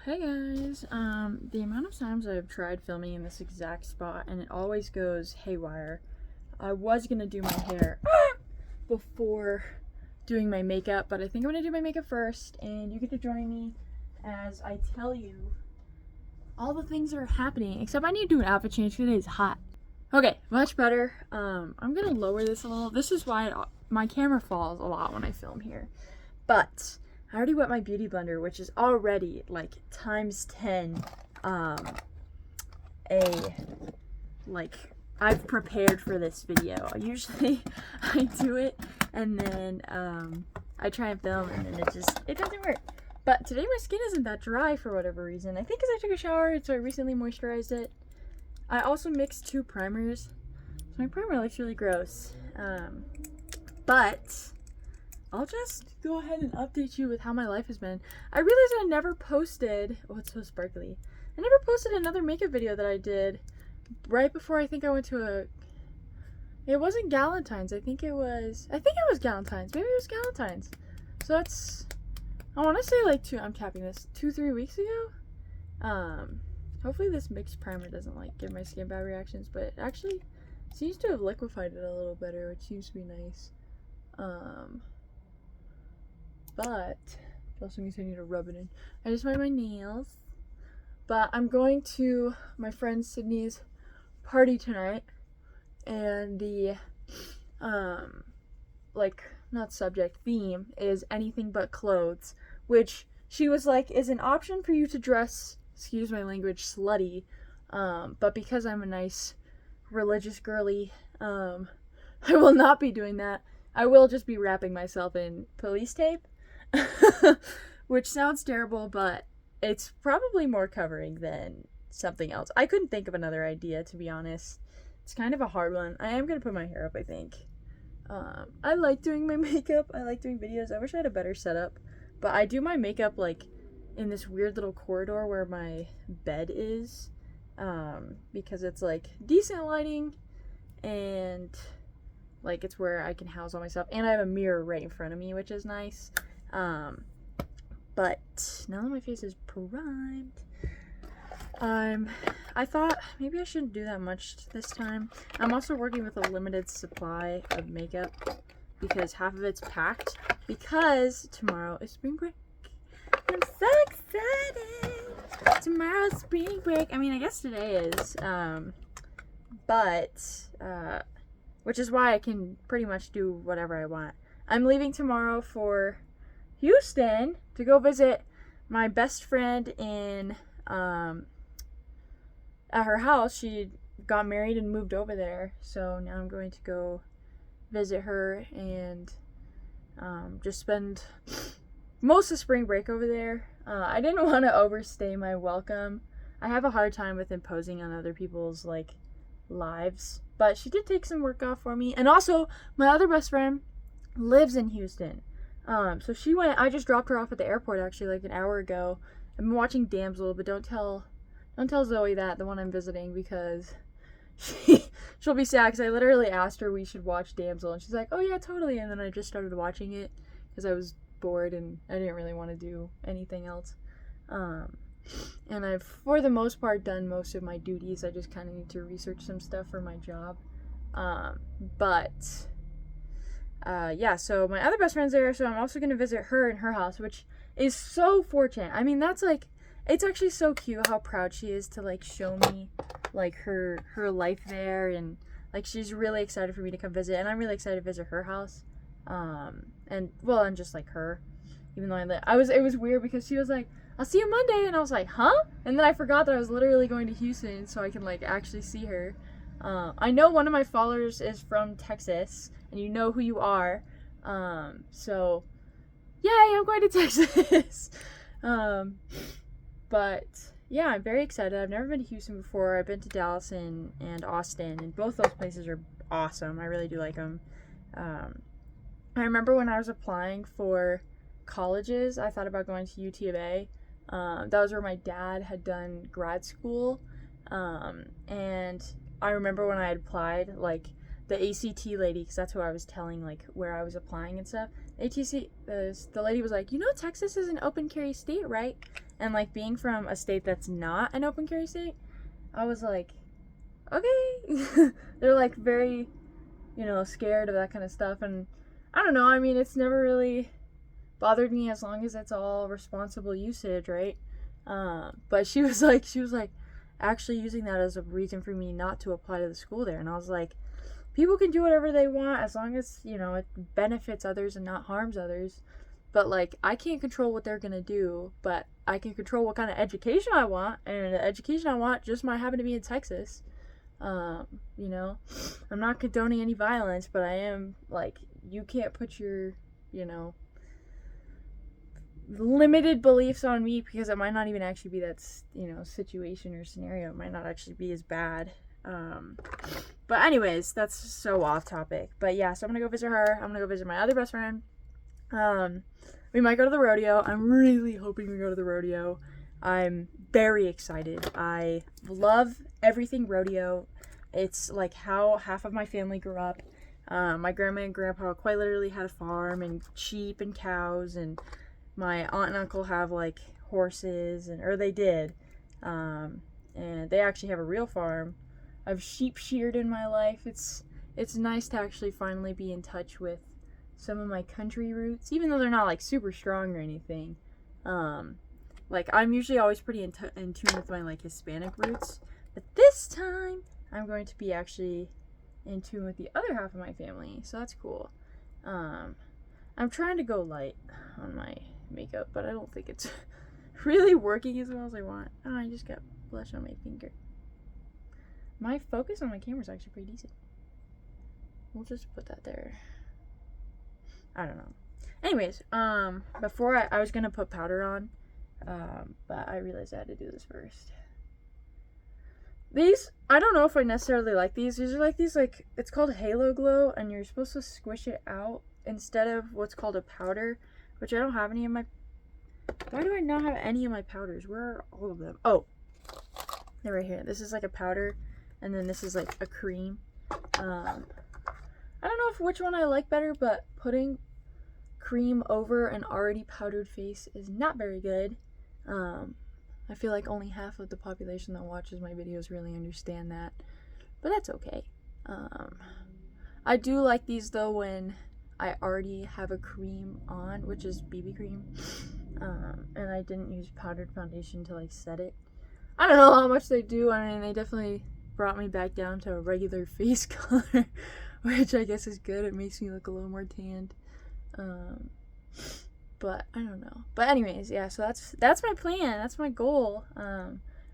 Hey guys, the amount of times I've tried filming in this exact spot and it always goes haywire. I was gonna do my hair before doing my makeup, but I think I'm gonna do my makeup first, and you get to join me as I tell you all the things that are happening, except I need to do an outfit change because it is hot. Okay, much better. I'm gonna lower this a little. This is why my camera falls a lot when I film here, but I already wet my beauty blender, which is already like times 10. I've prepared for this video. Usually I do it and then I try and film and then it doesn't work. But today my skin isn't that dry for whatever reason. I think because I took a shower and so I recently moisturized it. I also mixed 2 primers. So my primer looks really gross. But I'll just go ahead and update you with how my life has been. I realized I never posted, oh, it's so sparkly. I never posted another makeup video that I did right before I think I went to it wasn't Galentine's. I think it was Galentine's. Maybe it was Galentine's. So that's, I want to say like 2-3 weeks ago. Hopefully this mixed primer doesn't like give my skin bad reactions, but it actually seems to have liquefied it a little better, which seems to be nice. But it also means I need to rub it in. I just made my nails. But I'm going to my friend Sydney's party tonight, and the theme is anything but clothes, which she was like is an option for you to dress, excuse my language, slutty. But because I'm a nice religious girly, I will not be doing that. I will just be wrapping myself in police tape. Which sounds terrible, but it's probably more covering than something else. I couldn't think of another idea, to be honest. It's kind of a hard one. I am gonna put my hair up, I think. I like doing my makeup. I like doing videos. I wish I had a better setup, but I do my makeup like in this weird little corridor where my bed is, because it's like decent lighting and like it's where I can house all my stuff, and I have a mirror right in front of me, which is nice. But now that my face is primed, I thought maybe I shouldn't do that much this time. I'm also working with a limited supply of makeup because half of it's packed because tomorrow is spring break. I'm so excited! Tomorrow's spring break. I mean, I guess today is, which is why I can pretty much do whatever I want. I'm leaving tomorrow for Houston to go visit my best friend in at her house. She got married and moved over there, so now I'm going to go visit her and just spend most of spring break over there. I didn't want to overstay my welcome. I have a hard time with imposing on other people's like lives, but she did take some work off for me. And also my other best friend lives in Houston. So she went, I just dropped her off at the airport actually like an hour ago. I've been watching Damsel, but don't tell Zoe that, the one I'm visiting, because she'll be sad, because I literally asked her we should watch Damsel, and she's like, oh yeah, totally, and then I just started watching it, because I was bored, and I didn't really want to do anything else. And I've, for the most part, done most of my duties. I just kind of need to research some stuff for my job. Yeah, so my other best friend's there, so I'm also going to visit her in her house, which is so fortunate. I mean, that's like, it's actually so cute how proud she is to like show me like her life there, and like she's really excited for me to come visit, and I'm really excited to visit her house. And just like her, even though it was weird because she was like, I'll see you Monday, and I was like, huh? And then I forgot that I was literally going to Houston so I can like actually see her. I know one of my followers is from Texas, and you know who you are. So yay, I'm going to Texas. But yeah, I'm very excited. I've never been to Houston before. I've been to Dallas and Austin, and both those places are awesome. I really do like them. I remember when I was applying for colleges, I thought about going to UT of A. That was where my dad had done grad school. And I remember when I had applied, like, the ACT lady, because that's who I was telling, like, where I was applying and stuff. The lady was like, you know Texas is an open carry state, right? And like being from a state that's not an open carry state, I was like, okay. They're like very, scared of that kind of stuff. And I don't know, I mean, it's never really bothered me as long as it's all responsible usage, right? But she was like actually using that as a reason for me not to apply to the school there. And I was like, people can do whatever they want as long as, it benefits others and not harms others. But like, I can't control what they're gonna do, but I can control what kind of education I want, and the education I want just might happen to be in Texas. I'm not condoning any violence, but I am like, you can't put your, limited beliefs on me, because it might not even actually be that, situation or scenario. It might not actually be as bad. But anyways, that's so off topic. But yeah, so I'm gonna go visit her. I'm gonna go visit my other best friend. We might go to the rodeo. I'm really hoping we go to the rodeo. I'm very excited. I love everything rodeo. It's like how half of my family grew up. My grandma and grandpa quite literally had a farm and sheep and cows, and my aunt and uncle have like horses, or they did. And they actually have a real farm. I've sheep sheared in my life. It's nice to actually finally be in touch with some of my country roots, even though they're not like super strong or anything. Like I'm usually always pretty in tune with my like Hispanic roots, but this time I'm going to be actually in tune with the other half of my family, so that's cool. I'm trying to go light on my makeup, but I don't think it's really working as well as I want. Oh, I just got blush on my finger. My focus on my camera is actually pretty decent. We'll just put that there. I don't know. Anyways, before I was gonna put powder on, but I realized I had to do this first. These, I don't know if I necessarily like these. These are like it's called Halo Glow, and you're supposed to squish it out instead of what's called a powder, which I don't have any of my. Why do I not have any of my powders? Where are all of them? Oh, they're right here. This is like a powder, and then this is like a cream. I don't know which one I like better, but putting cream over an already powdered face is not very good. I feel like only half of the population that watches my videos really understand that, but that's okay. I do like these though when I already have a cream on, which is BB cream, and I didn't use powdered foundation to like set it. I don't know how much they do. I mean, they definitely brought me back down to a regular face color, which I guess is good. It makes me look a little more tanned. But I don't know. But anyways, yeah, so that's my plan. That's my goal.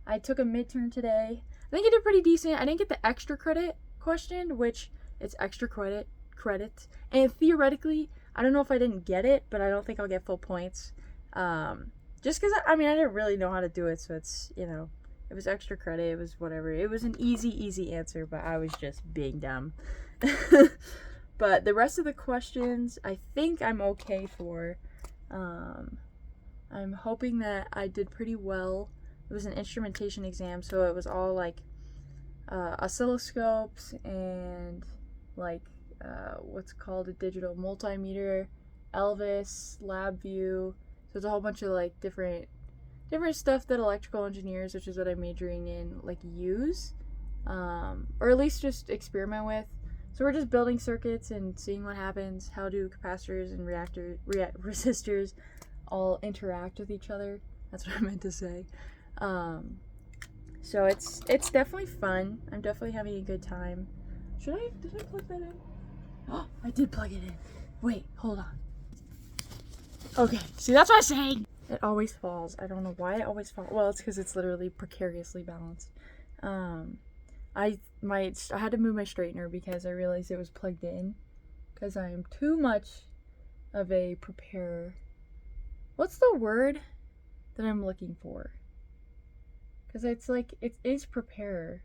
I took a midterm today. I think I did pretty decent. I didn't get the extra credit question, which it's extra credit. And theoretically, I don't know if I didn't get it, but I don't think I'll get full points. Just because, I didn't really know how to do it, so it's, it was extra credit. It was whatever. It was an easy answer, but I was just being dumb. But the rest of the questions, I think I'm okay for. I'm hoping that I did pretty well. It was an instrumentation exam, so it was all like oscilloscopes and like what's called a digital multimeter, Elvis, LabVIEW. So it's a whole bunch of like different stuff that electrical engineers, which is what I'm majoring in, like use, or at least just experiment with. So we're just building circuits and seeing what happens. How do capacitors and resistors all interact with each other? That's what I meant to say. So it's definitely fun. I'm definitely having a good time. Did I plug that in? Oh, I did plug it in. Wait, hold on. Okay, see, that's what I'm saying. It always falls. I don't know why it always falls. Well, it's because it's literally precariously balanced. I had to move my straightener because I realized it was plugged in, because I am too much of a preparer. What's the word that I'm looking for? Because it's like, it is preparer,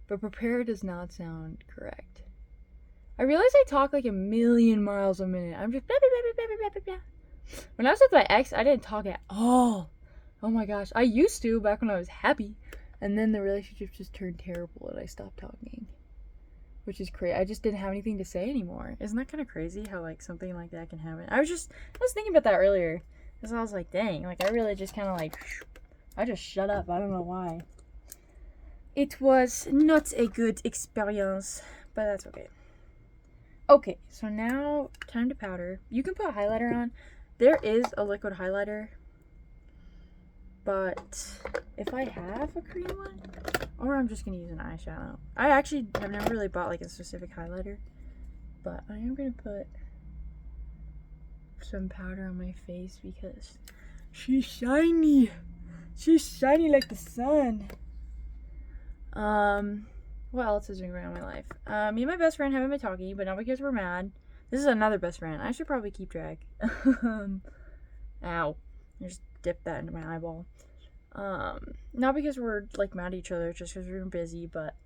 but preparer does not sound correct. I realize I talk like a million miles a minute. I'm just blah, blah, blah, blah, blah, blah, blah. When I was with my ex, I didn't talk at all. Oh my gosh, I used to back when I was happy. And then the relationship just turned terrible and I stopped talking. Which is crazy. I just didn't have anything to say anymore. Isn't that kind of crazy how like something like that can happen? I was thinking about that earlier. Because I was like, dang, like I really just kind of like I just shut up. I don't know why. It was not a good experience, but that's okay. Okay, so now time to powder. You can put a highlighter on. There is a liquid highlighter, but if I have a cream one, or I'm just gonna use an eyeshadow. I actually have never really bought like a specific highlighter, but I am gonna put some powder on my face because she's shiny. She's shiny like the sun. What else is going on in my life? Me and my best friend haven't been talking, but not because we're mad. This is another best friend. I should probably keep track. Ow. I just dipped that into my eyeball. Not because we're, like, mad at each other, just because we're busy, but,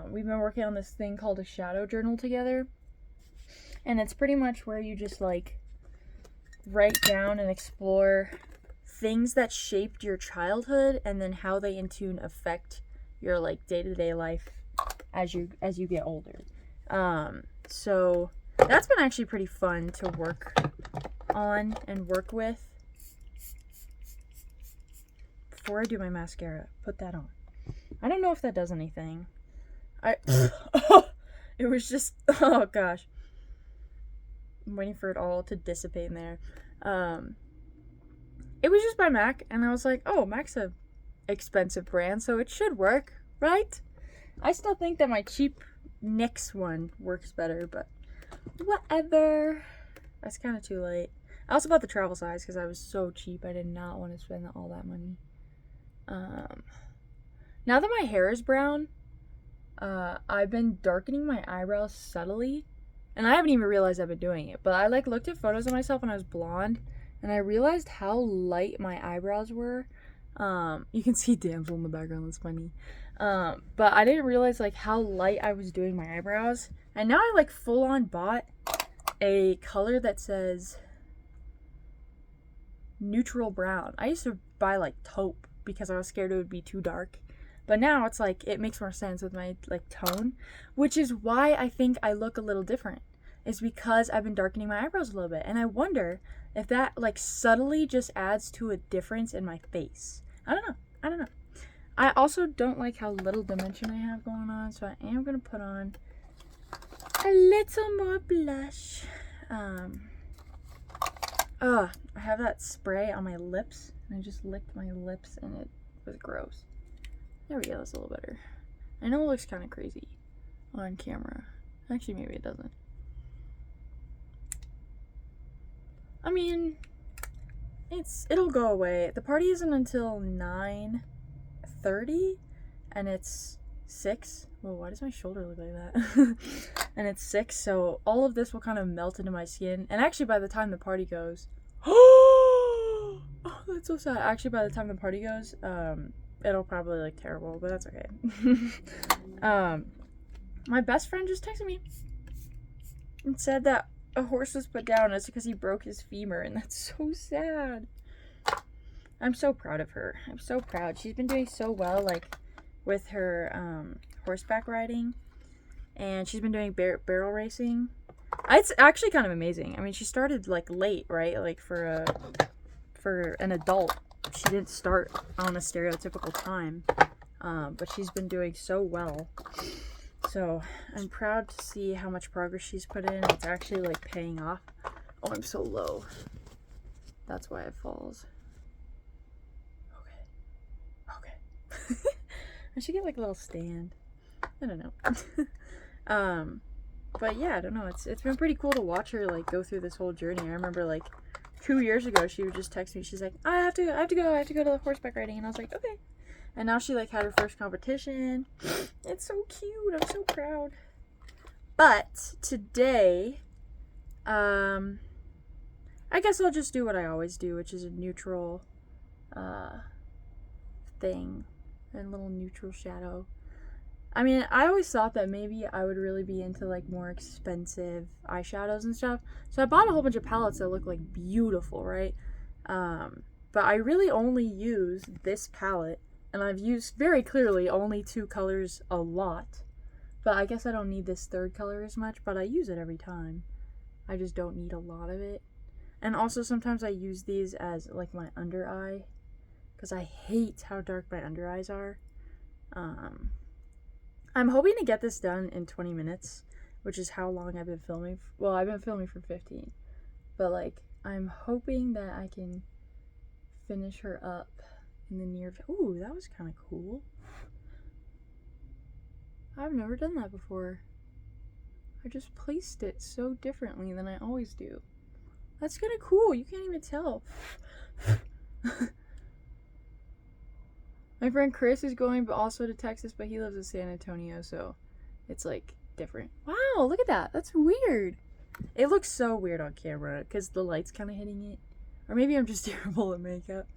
we've been working on this thing called a shadow journal together. And it's pretty much where you just, like, write down and explore things that shaped your childhood and then how they in tune affect your like day-to-day life as you get older. So that's been actually pretty fun to work on and work with. Before I do my mascara, put that on. I don't know if that does anything. It was just, oh gosh. I'm waiting for it all to dissipate in there. It was just by MAC, and I was like, oh, MAC's a expensive brand, so it should work, right? I still think that my cheap NYX one works better, but whatever. That's kind of too late. I also bought the travel size because I was so cheap. I did not want to spend all that money. Now that my hair is brown, I've been darkening my eyebrows subtly, and I haven't even realized I've been doing it, but I like looked at photos of myself when I was blonde, and I realized how light my eyebrows were. You can see Damsel in the background, that's funny. But I didn't realize like how light I was doing my eyebrows. And now I like full on bought a color that says neutral brown. I used to buy like taupe because I was scared it would be too dark. But now it's like, it makes more sense with my like tone, which is why I think I look a little different. Is because I've been darkening my eyebrows a little bit. And I wonder if that like subtly just adds to a difference in my face. I don't know. I also don't like how little dimension I have going on, so I am going to put on a little more blush. I have that spray on my lips, and I just licked my lips, and it was gross. There we go, that's a little better. I know it looks kind of crazy on camera. Actually, maybe it doesn't. I mean, it'll go away. The party isn't until 9:30, and it's 6. Whoa, why does my shoulder look like that? And it's 6, so all of this will kind of melt into my skin. And actually, by the time the party goes, oh, that's so sad. Actually, by the time the party goes, it'll probably look terrible, but that's okay. My best friend just texted me and said that a horse was put down. It's because he broke his femur, and that's so sad. I'm so proud of her. I'm so proud. She's been doing so well, like, with her horseback riding, and she's been doing barrel racing. It's actually kind of amazing. I mean, she started, like, late, right? Like, for an adult, she didn't start on a stereotypical time, but she's been doing so well. So I'm proud to see how much progress she's put in. It's actually like paying off. Oh, I'm so low. That's why it falls. Okay. I should get like a little stand. I don't know. But yeah, I don't know. It's been pretty cool to watch her like go through this whole journey. I remember like 2 years ago, she would just text me. She's like, I have to go to the horseback riding, and I was like, okay. And now she like had her first competition. It's so cute. I'm so proud. But today, I guess I'll just do what I always do, which is a neutral thing, a little neutral shadow. I mean, I always thought that maybe I would really be into like more expensive eyeshadows and stuff. So I bought a whole bunch of palettes that look like beautiful, right? But I really only use this palette. And I've used, very clearly, only 2 colors a lot. But I guess I don't need this third color as much, but I use it every time. I just don't need a lot of it. And also, sometimes I use these as, like, my under eye. because I hate how dark my under eyes are. I'm hoping to get this done in 20 minutes, which is how long I've been filming. Well, I've been filming for 15, but like I'm hoping that I can finish her up in the near. Ooh, that was kind of cool. I've never done that before. I just placed it so differently than I always do. That's kind of cool. You can't even tell. My friend Chris is going but also to Texas, but he lives in San Antonio, so it's like different. Wow, look at that. That's weird. It looks so weird on camera because the light's kind of hitting it. Or maybe I'm just terrible at makeup.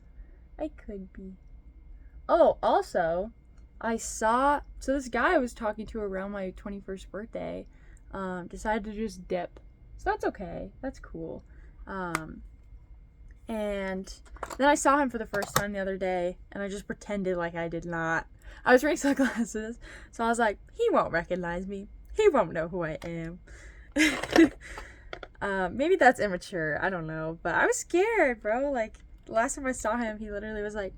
I could be. Oh, also, so this guy I was talking to around my 21st birthday decided to just dip. So that's okay. That's cool. And then I saw him for the first time the other day, and I just pretended like I did not. I was wearing sunglasses, so I was like, he won't recognize me. He won't know who I am. Maybe that's immature. I don't know. But I was scared, bro. Like, the last time I saw him, he literally was like,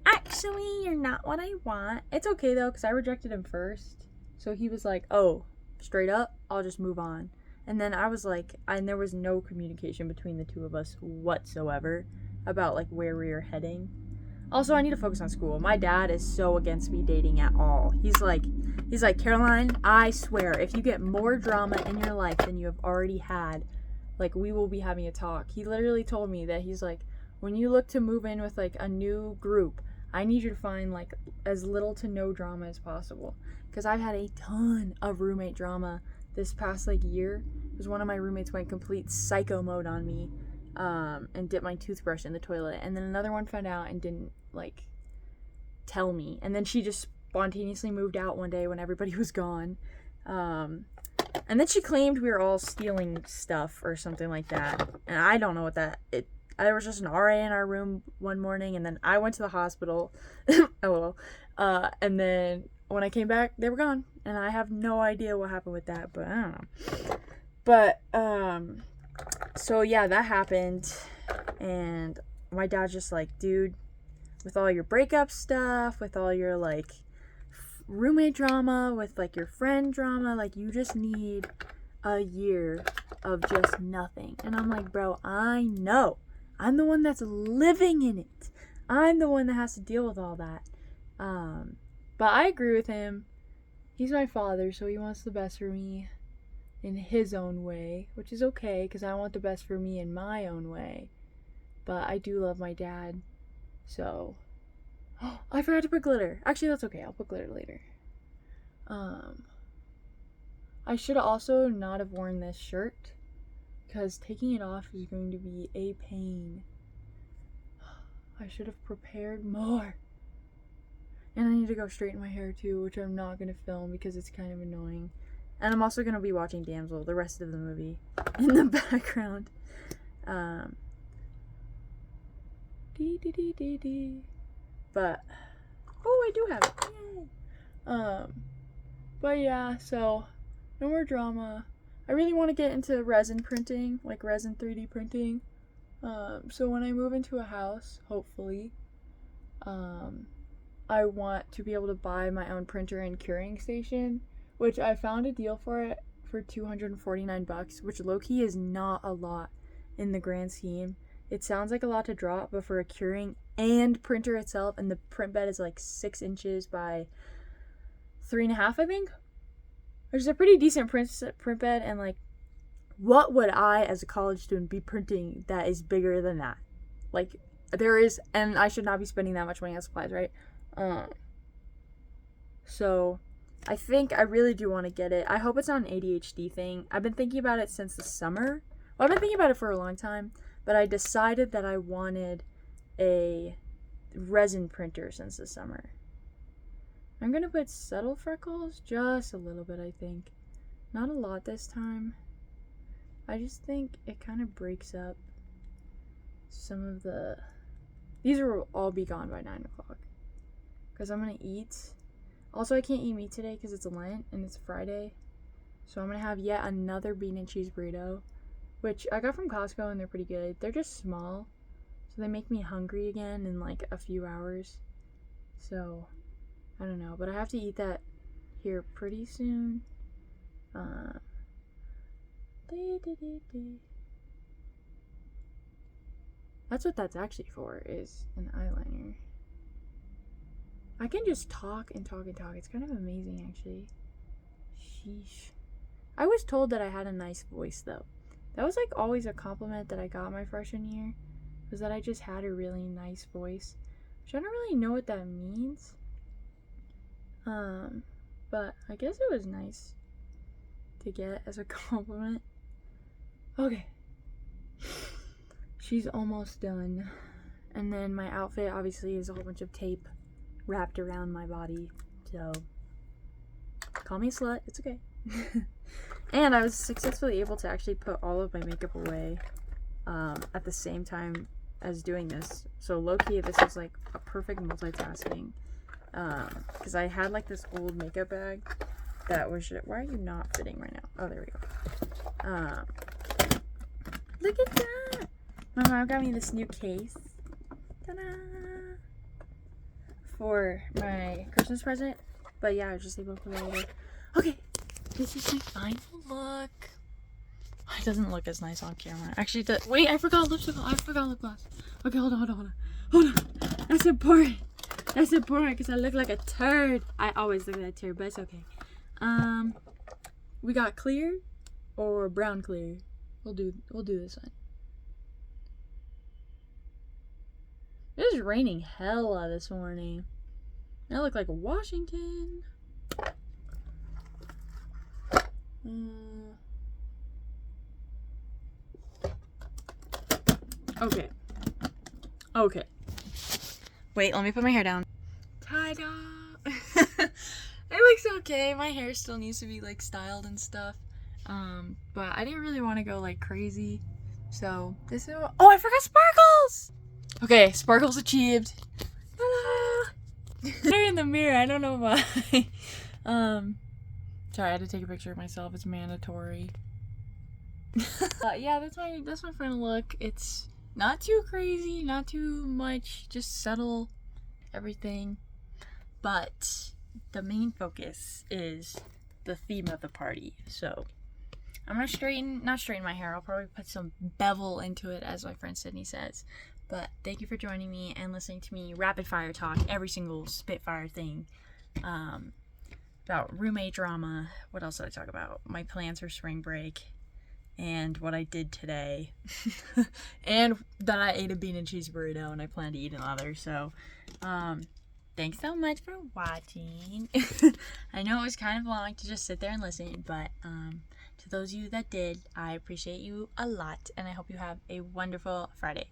actually, you're not what I want. It's okay, though, because I rejected him first. So he was like, oh, straight up, I'll just move on. And then I was like, and there was no communication between the two of us whatsoever about like where we were heading. Also, I need to focus on school. My dad is so against me dating at all. He's like, Caroline, I swear, if you get more drama in your life than you have already had, like we will be having a talk. He literally told me that he's like, when you look to move in with like a new group, I need you to find like as little to no drama as possible. Because I've had a ton of roommate drama this past like year, because one of my roommates went complete psycho mode on me and dipped my toothbrush in the toilet, and then another one found out and didn't like tell me, and then she just spontaneously moved out one day when everybody was gone, and then she claimed we were all stealing stuff or something like that, and I don't know what that there was just an RA in our room one morning, and then I went to the hospital and then when I came back, they were gone. And I have no idea what happened with that, but I don't know. But, so yeah, that happened. And my dad's just like, dude, with all your breakup stuff, with all your, like, roommate drama, with, like, your friend drama, like, you just need a year of just nothing. And I'm like, bro, I know. I'm the one that's living in it. I'm the one that has to deal with all that. But I agree with him. He's my father, so he wants the best for me in his own way, which is okay, because I want the best for me in my own way. But I do love my dad, so... Oh, I forgot to put glitter. Actually, that's okay. I'll put glitter later. I should also not have worn this shirt, because taking it off is going to be a pain. I should have prepared more. And I need to go straighten my hair too, which I'm not going to film because it's kind of annoying. And I'm also going to be watching Damsel, the rest of the movie, in the background. But, oh, I do have it. Yay! But yeah, so, no more drama. I really want to get into resin printing, like resin 3D printing. So when I move into a house, hopefully, I want to be able to buy my own printer and curing station, which I found a deal for it for $249, which low-key is not a lot in the grand scheme. It sounds like a lot to drop, but for a curing and printer itself, and the print bed is like 6 inches by 3.5, I think, which is a pretty decent print bed, and like, what would I, as a college student, be printing that is bigger than that? Like, there is, and I should not be spending that much money on supplies, right? So I think I really do want to get it. I hope it's not an ADHD thing. I've been thinking about it since the summer. Well, I've been thinking about it for a long time, but I decided that I wanted a resin printer since the summer. I'm gonna put subtle freckles, just a little bit, I think. Not a lot this time. I just think it kind of breaks up some of the... These will all be gone by 9 o'clock. Because I'm going to eat. Also, I can't eat meat today because it's Lent and it's Friday. So I'm going to have yet another bean and cheese burrito, which I got from Costco and they're pretty good. They're just small. So they make me hungry again in like a few hours. So, I don't know. But I have to eat that here pretty soon. That's what that's actually for, is an eyeliner. I can just talk and talk and talk. It's kind of amazing, actually. Sheesh. I was told that I had a nice voice, though. That was like always a compliment that I got my freshman year, was that I just had a really nice voice. Which I don't really know what that means. But I guess it was nice to get as a compliment. Okay. She's almost done. And then my outfit obviously is a whole bunch of tape wrapped around my body. So, call me a slut. It's okay. And I was successfully able to actually put all of my makeup away at the same time as doing this. So low-key, this is like a perfect multitasking. Because I had like this old makeup bag that was why are you not fitting right now? Oh, there we go. Look at that! My mom got me this new case. Ta-da! For my Christmas present. But yeah, I was just able to put it away. Okay, this is my final look. It doesn't look as nice on camera. Actually, it does. Wait, I forgot lipstick. I forgot lip gloss. Okay, hold on. That's important. That's important because I look like a turd. I always look like a turd, but it's okay. We got clear or brown clear. We'll do this one. It is raining hella this morning. I look like Washington. Okay. Wait, let me put my hair down. Ta-da! It looks okay. My hair still needs to be like styled and stuff. But I didn't really want to go like crazy. So this is oh, I forgot sparkles! Okay, sparkles achieved. Ta-da! They're in the mirror, I don't know why. Sorry, I had to take a picture of myself. It's mandatory. Yeah, that's my final look. It's not too crazy, not too much, just subtle everything. But the main focus is the theme of the party. So I'm gonna not straighten my hair. I'll probably put some bevel into it, as my friend Sydney says. But thank you for joining me and listening to me rapid fire talk every single spitfire thing. About roommate drama. What else did I talk about? My plans for spring break. And what I did today. And that I ate a bean and cheese burrito and I plan to eat another. So, thanks so much for watching. I know it was kind of long to just sit there and listen. But, to those of you that did, I appreciate you a lot. And I hope you have a wonderful Friday.